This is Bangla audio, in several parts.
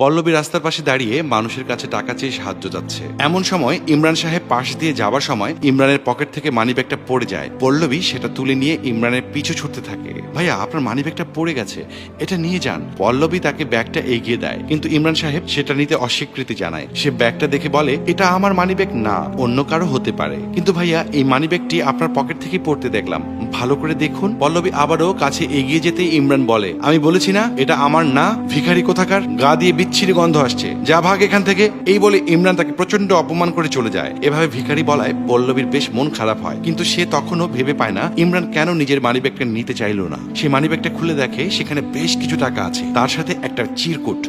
পল্লবী রাস্তার পাশে দাঁড়িয়ে মানুষের কাছে টাকা চেয়ে সাহায্য চাচ্ছে। এমন সময় ইমরান সাহেব পাশ দিয়ে যাবার সময় ইমরানের পকেট থেকে মানিব্যাগটা পড়ে যায়। পল্লবী সেটা তুলে নিয়ে ইমরানের পিছু ছুটতে থাকে। ভাইয়া, আপনার মানিব্যাগটা পড়ে গেছে, এটা নিয়ে যান। পল্লবী তাকে ব্যাগটা এগিয়ে দেয়, কিন্তু ইমরান সাহেব সেটা নিতে অস্বীকৃতি জানায়। সে ব্যাগটা দেখে বলে, এটা আমার মানিব্যাগ না, অন্য কারো হতে পারে। কিন্তু ভাইয়া, এই মানিব্যাগটি আপনার পকেট থেকে পড়তে দেখলাম, ভালো করে দেখুন। পল্লবী আবারও কাছে এগিয়ে যেতে ইমরান বলে, আমি বলেছি না এটা আমার না, ভিখারি কোথাকার, গা দিয়ে বিচ্ছিরি গন্ধ আসছে, যা ভাগ এখান থেকে। এই বলে ইমরান তাকে প্রচন্ড অপমান করে চলে যায়। এভাবে ভিখারি বলায় পল্লবীর বেশ মন খারাপ হয়, কিন্তু সে তখনও ভেবে পায় না ইমরান কেন নিজের মানিব্যাগটা নিতে চাইলো না। সে মানিব্যাগটা খুলে দেখে সেখানে বেশ কিছু টাকা আছে, তার সাথে একটা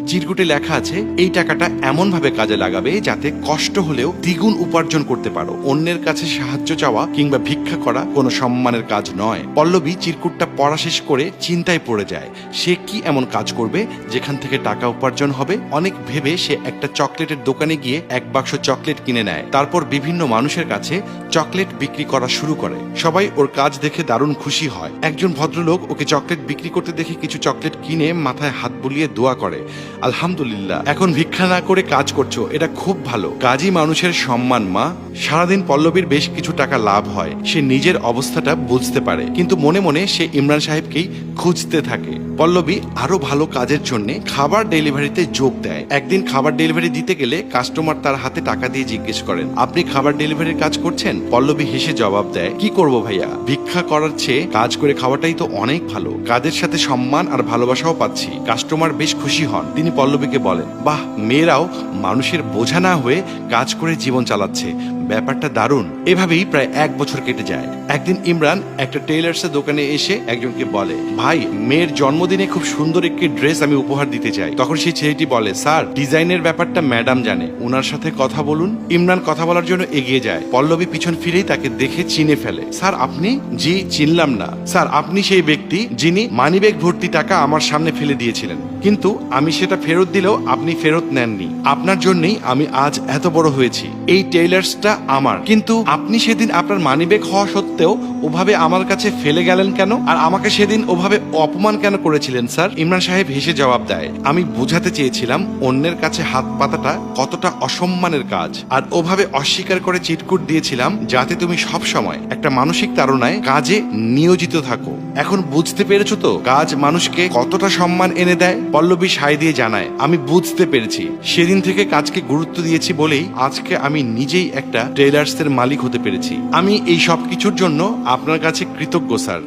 চিরকুটে লেখা আছে, এই টাকাটা এমন ভাবে কাজে লাগাবে যাতে কষ্ট হলেও দ্বিগুণ উপার্জন করতে পারো। অন্যের কাছে সাহায্য চাওয়া কিংবা ভিক্ষা করা কোনো সম্মানের কাজ নয়। পল্লবী চিরকুটটা পড়া শেষ করে চিন্তায় পড়ে যায়। সে কি এমন কাজ করবে যেখান থেকে টাকা উপার্জন হবে? অনেক ভেবে সে একটা চকলেটের দোকানে গিয়ে এক বাক্স চকলেট কিনে নেয়। তারপর বিভিন্ন মানুষের কাছে চকলেট বিক্রি করা শুরু করে। সবাই ওর কাজ দেখে দারুণ খুশি হয়। একজন ভদ্রলোক ওকে চকলেট বিক্রি করতে দেখে কিছু চকলেট কিনে মাথায় হাত বুলিয়ে দোয়া করে, আলহামদুলিল্লাহ, এখন ভিক্ষা না করে কাজ করছো, এটা খুব ভালো কাজই মানুষের সম্মান মা। সারাদিন পল্লবীর বেশ কিছু টাকা লাভ হয়। সে নিজের অবস্থাটা বুঝতে পারে, কিন্তু মনে মনে সে ইমরান সাহেবকেই খুঁজতে থাকে। পল্লবী আরো ভালো কাজের জন্য খাবার ডেলিভারিতে যোগ দেয়। একদিন খাবার ডেলিভারি দিতে গেলে কাস্টমার তার হাতে টাকা দিয়ে জিজ্ঞেস করেন, আপনি খাবার ডেলিভারির কাজ করছেন? পল্লবী হেসে জবাব দেয়, কি করব ভাইয়া, ভিক্ষা করার চেয়ে কাজ করে খাওয়াটাই তো অনেক ভালো। কাজের সাথে সম্মান আর ভালোবাসাও পাচ্ছি। কাস্টমার বেশ খুশি হন। তিনি পল্লবীকে বলেন, বাহ, মেয়েরাও মানুষের বোঝা না হয়ে কাজ করে জীবন চালাচ্ছে, ব্যাপারটা দারুণ। এভাবেই প্রায় 1 বছর কেটে যায়। একদিন ইমরান একটা টেইলার্সের দোকানে এসে একজনকে বলে, ভাই, মেয়ের জন্মদিনে খুব সুন্দর একটি ড্রেস আমি উপহার দিতে চাই। তখন সেই ছেলেটি বলে, স্যার, ডিজাইনের ব্যাপারটা ম্যাডাম জানে, ওনার সাথে কথা বলুন। ইমরান কথা বলার জন্য এগিয়ে যায়। পল্লবী পিছন ফিরেই তাকে দেখে চিনে ফেলে। স্যার আপনি? জি, চিনলাম না। স্যার, আপনি সেই ব্যক্তি যিনি মানিব্যাগ ভর্তি টাকা আমার সামনে ফেলে দিয়েছিলেন, কিন্তু আমি সেটা ফেরত দিলেও আপনি ফেরত নেননি। আপনার জন্যই আমি আজ এত বড় হয়েছি। এই টেইলার্সটা আমার, কিন্তু আপনি সেদিন আপনার মানিব্যাগ হওয়া সত্ত্বেও ওভাবে আমার কাছে ফেলে গেলেন কেন? আর আমাকে সেদিন ওভাবে অপমান কেন করেছিলেন স্যার? ইমরান সাহেব হেসে জবাব দেয়, আমি বুঝাতে চেয়েছিলাম অন্যের কাছে হাত পাতাটা কতটা অসম্মানের কাজ, আর ওভাবে অস্বীকার করে চিটকুট দিয়েছিলাম যাতে তুমি সব সময় একটা মানসিক তাড়নায় কাজে নিয়োজিত থাকো। এখন বুঝতে পেরেছো তো কাজ মানুষকে কতটা সম্মান এনে দেয়? পল্লবী সায় দিয়ে জানায়, আমি বুঝতে পেরেছি। সেদিন থেকে কাজকে গুরুত্ব দিয়েছি বলেই আজকে আমি নিজেই একটা টেইলার্সের মালিক হতে পেরেছি। আমি এই সব কিছুর জন্য আপনার কাছে কৃতজ্ঞ স্যার।